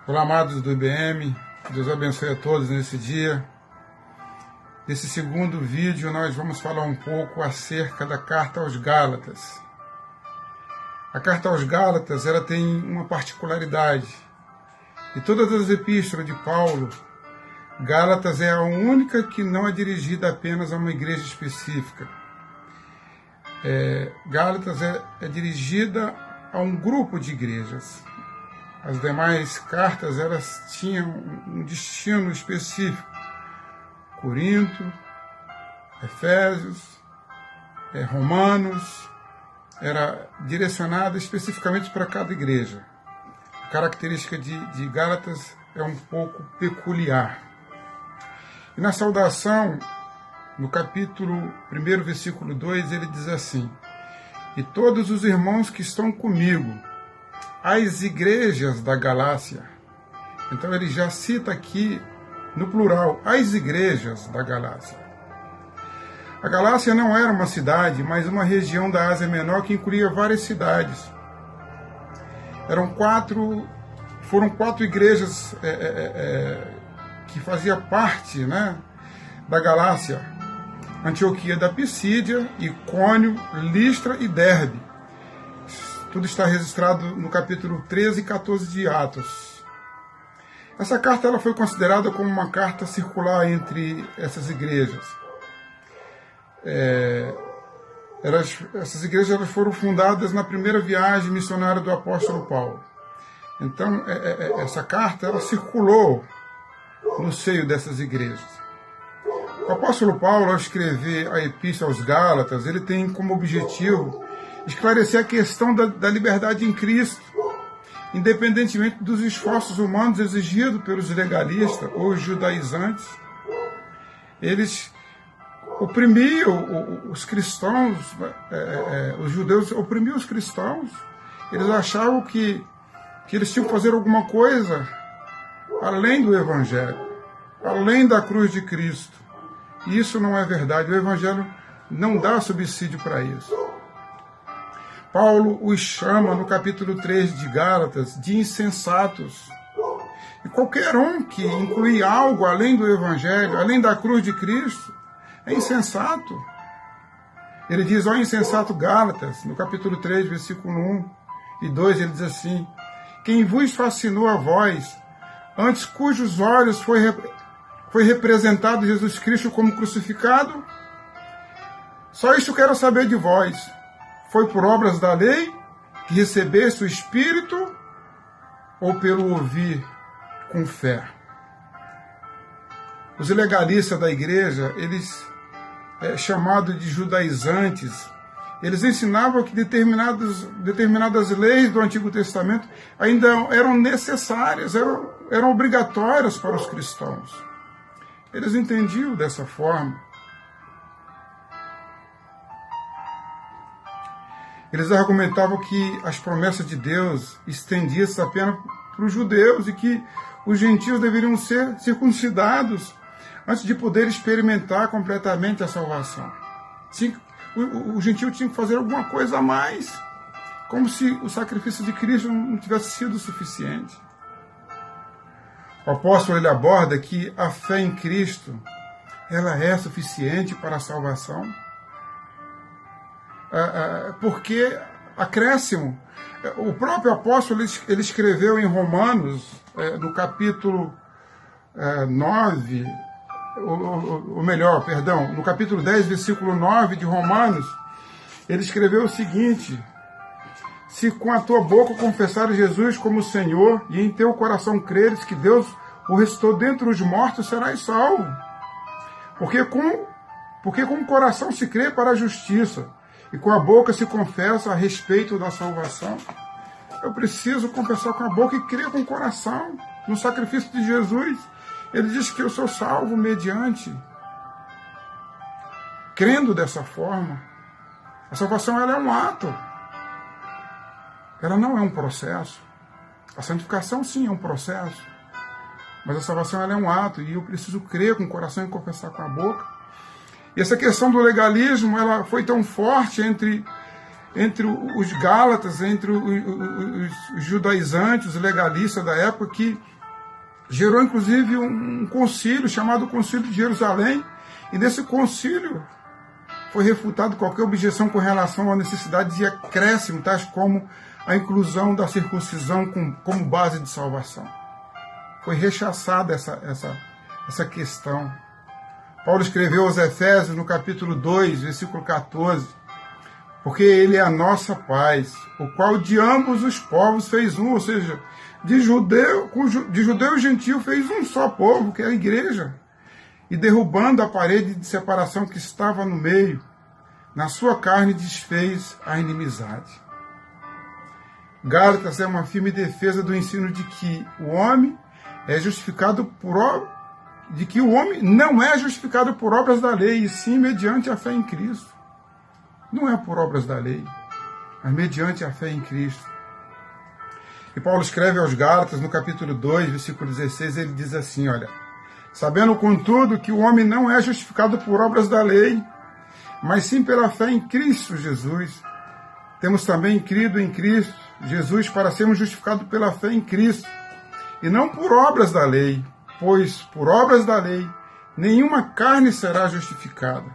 Olá, amados do IBM, Deus abençoe a todos nesse dia. Nesse segundo vídeo nós vamos falar um pouco acerca da carta aos Gálatas. A carta aos Gálatas ela tem uma particularidade. De todas as epístolas de Paulo, Gálatas é a única que não é dirigida apenas a uma igreja específica. Gálatas é dirigida a um grupo de igrejas. As demais cartas elas tinham um destino específico. Corinto, Efésios, Romanos, era direcionada especificamente para cada igreja. A característica de Gálatas é um pouco peculiar. E na saudação, no capítulo 1, versículo 2, ele diz assim: "E todos os irmãos que estão comigo, as igrejas da Galácia." Então ele já cita aqui, no plural, as igrejas da Galácia. A Galácia não era uma cidade, mas uma região da Ásia Menor que incluía várias cidades. Foram quatro igrejas que faziam parte, da Galácia: Antioquia da Pisídia, Icônio, Listra e Derbe. Tudo está registrado no capítulo 13 e 14 de Atos. Essa carta ela foi considerada como uma carta circular entre essas igrejas. Essas igrejas elas foram fundadas na primeira viagem missionária do apóstolo Paulo. Então, essa carta ela circulou no seio dessas igrejas. O apóstolo Paulo, ao escrever a Epístola aos Gálatas, ele tem como objetivo esclarecer a questão da liberdade em Cristo, independentemente dos esforços humanos exigidos pelos legalistas ou judaizantes. Eles oprimiam os cristãos, os judeus oprimiam os cristãos. Eles achavam que eles tinham que fazer alguma coisa além do Evangelho, além da cruz de Cristo. E isso não é verdade. O Evangelho não dá subsídio para isso. Paulo os chama, no capítulo 3 de Gálatas, de insensatos. E qualquer um que inclui algo além do Evangelho, além da cruz de Cristo, é insensato. Ele diz: ó insensato Gálatas, no capítulo 3, versículo 1 e 2, ele diz assim: "Quem vos fascinou a vós, antes cujos olhos foi representado Jesus Cristo como crucificado? Só isto quero saber de vós. Foi por obras da lei que recebeste o Espírito, ou pelo ouvir com fé?" Os legalistas da igreja, eles, chamados de judaizantes, eles ensinavam que determinadas leis do Antigo Testamento ainda eram necessárias, eram obrigatórias para os cristãos. Eles entendiam dessa forma. Eles argumentavam que as promessas de Deus estendiam-se apenas para os judeus e que os gentios deveriam ser circuncidados antes de poder experimentar completamente a salvação. O gentio tinha que fazer alguma coisa a mais, como se o sacrifício de Cristo não tivesse sido suficiente. O apóstolo ele aborda que a fé em Cristo ela é suficiente para a salvação. Porque acréscimo, o próprio apóstolo ele escreveu em Romanos, no capítulo 9, no capítulo 10, versículo 9 de Romanos, ele escreveu o seguinte: "Se com a tua boca confessares Jesus como Senhor e em teu coração creres que Deus o ressuscitou dentre os mortos, serás salvo. Porque com o coração se crê para a justiça, e com a boca se confessa a respeito da salvação." Eu preciso confessar com a boca e crer com o coração no sacrifício de Jesus. Ele diz que eu sou salvo mediante. Crendo dessa forma. A salvação ela é um ato. Ela não é um processo. A santificação sim é um processo. Mas a salvação ela é um ato. E eu preciso crer com o coração e confessar com a boca. E essa questão do legalismo ela foi tão forte entre os gálatas, entre os judaizantes, os legalistas da época, que gerou inclusive um concílio chamado Concílio de Jerusalém, e nesse concílio foi refutado qualquer objeção com relação à necessidade de acréscimo, tais como a inclusão da circuncisão como base de salvação. Foi rechaçada essa questão. Paulo escreveu aos Efésios, no capítulo 2, versículo 14, porque ele é a nossa paz, o qual de ambos os povos fez um, ou seja, de judeu e gentil fez um só povo, que é a igreja, e derrubando a parede de separação que estava no meio, na sua carne desfez a inimizade. Gálatas é uma firme defesa do ensino de que o homem é justificado de que o homem não é justificado por obras da lei, e sim mediante a fé em Cristo. Não é por obras da lei, mas mediante a fé em Cristo. E Paulo escreve aos Gálatas, no capítulo 2, versículo 16, ele diz assim, olha, sabendo, contudo, que o homem não é justificado por obras da lei, mas sim pela fé em Cristo Jesus. Temos também crido em Cristo Jesus para sermos justificados pela fé em Cristo, e não por obras da lei, pois por obras da lei nenhuma carne será justificada.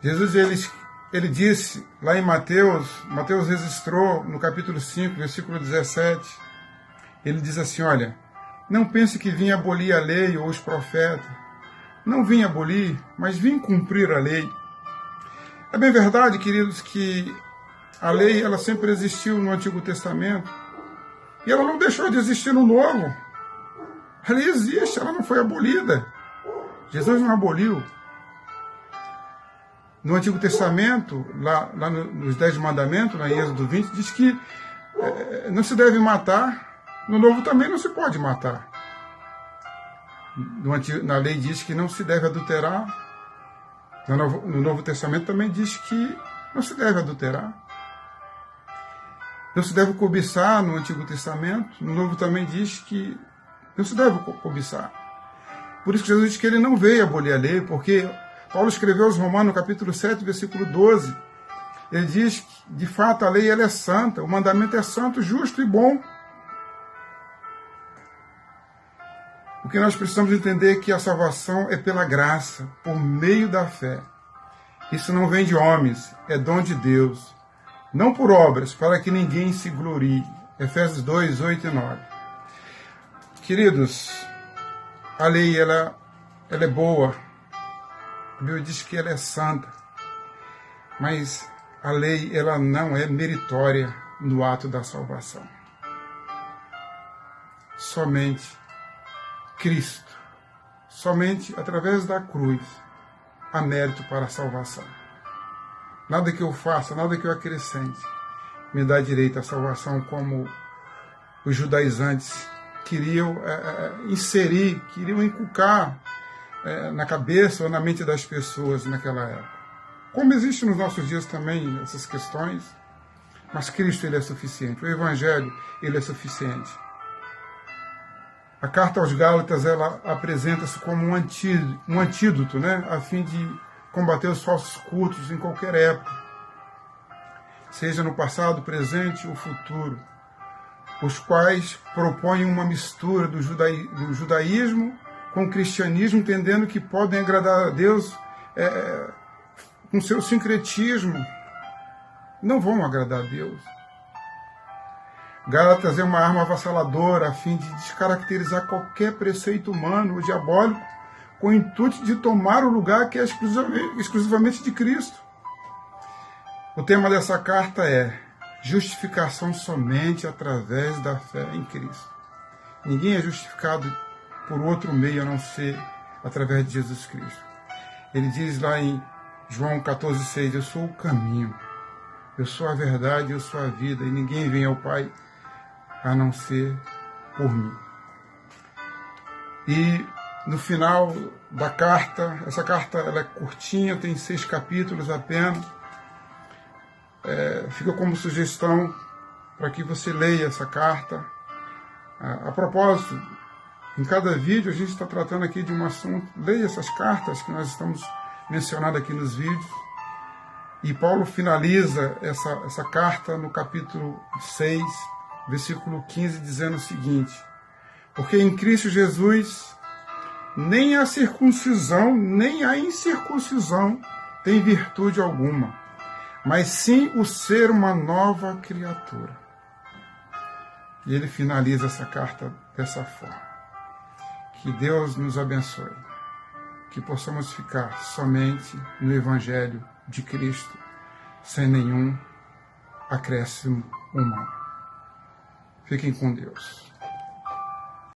Jesus, ele disse lá em Mateus registrou no capítulo 5, versículo 17, ele diz assim, olha, não pense que vim abolir a lei ou os profetas. Não vim abolir, mas vim cumprir a lei. É bem verdade, queridos, que a lei ela sempre existiu no Antigo Testamento e ela não deixou de existir no Novo. A lei existe, ela não foi abolida. Jesus não aboliu. No Antigo Testamento, lá nos 10 mandamentos, em Êxodo 20, diz que não se deve matar. No Novo também não se pode matar. Na lei diz que não se deve adulterar. No Novo Testamento também diz que não se deve adulterar. Não se deve cobiçar no Antigo Testamento. No Novo também diz que não se deve cobiçar. Por isso que Jesus diz que ele não veio abolir a lei, porque Paulo escreveu aos Romanos, no capítulo 7, versículo 12. Ele diz que, de fato, a lei ela é santa, o mandamento é santo, justo e bom. O que nós precisamos entender é que a salvação é pela graça, por meio da fé. Isso não vem de homens, é dom de Deus. Não por obras, para que ninguém se glorie. Efésios 2, 8 e 9. Queridos, a lei ela é boa. A Bíblia diz que ela é santa. Mas a lei ela não é meritória no ato da salvação. Somente Cristo, somente através da cruz, há mérito para a salvação. Nada que eu faça, nada que eu acrescente, me dá direito à salvação, como os judaizantes queriam inserir, queriam inculcar na cabeça ou na mente das pessoas naquela época. Como existe nos nossos dias também essas questões, mas Cristo ele é suficiente, o Evangelho ele é suficiente. A carta aos Gálatas ela apresenta-se como um antídoto, a fim de combater os falsos cultos em qualquer época, seja no passado, presente ou futuro, os quais propõem uma mistura do judaísmo com o cristianismo, entendendo que podem agradar a Deus com seu sincretismo. Não vão agradar a Deus. Gálatas é uma arma avassaladora a fim de descaracterizar qualquer preceito humano ou diabólico com o intuito de tomar o lugar que é exclusivamente de Cristo. O tema dessa carta é justificação somente através da fé em Cristo. Ninguém é justificado por outro meio a não ser através de Jesus Cristo. Ele diz lá em João 14,6, eu sou o caminho, eu sou a verdade, eu sou a vida, e ninguém vem ao Pai a não ser por mim. E no final da carta, essa carta ela é curtinha, tem 6 capítulos apenas, fica como sugestão para que você leia essa carta. A propósito, em cada vídeo a gente está tratando aqui de um assunto, leia essas cartas que nós estamos mencionando aqui nos vídeos, e Paulo finaliza essa carta no capítulo 6, versículo 15, dizendo o seguinte, Porque em Cristo Jesus, nem a circuncisão, nem a incircuncisão tem virtude alguma, mas sim o ser uma nova criatura. E ele finaliza essa carta dessa forma. Que Deus nos abençoe, que possamos ficar somente no Evangelho de Cristo, sem nenhum acréscimo humano. Fiquem com Deus.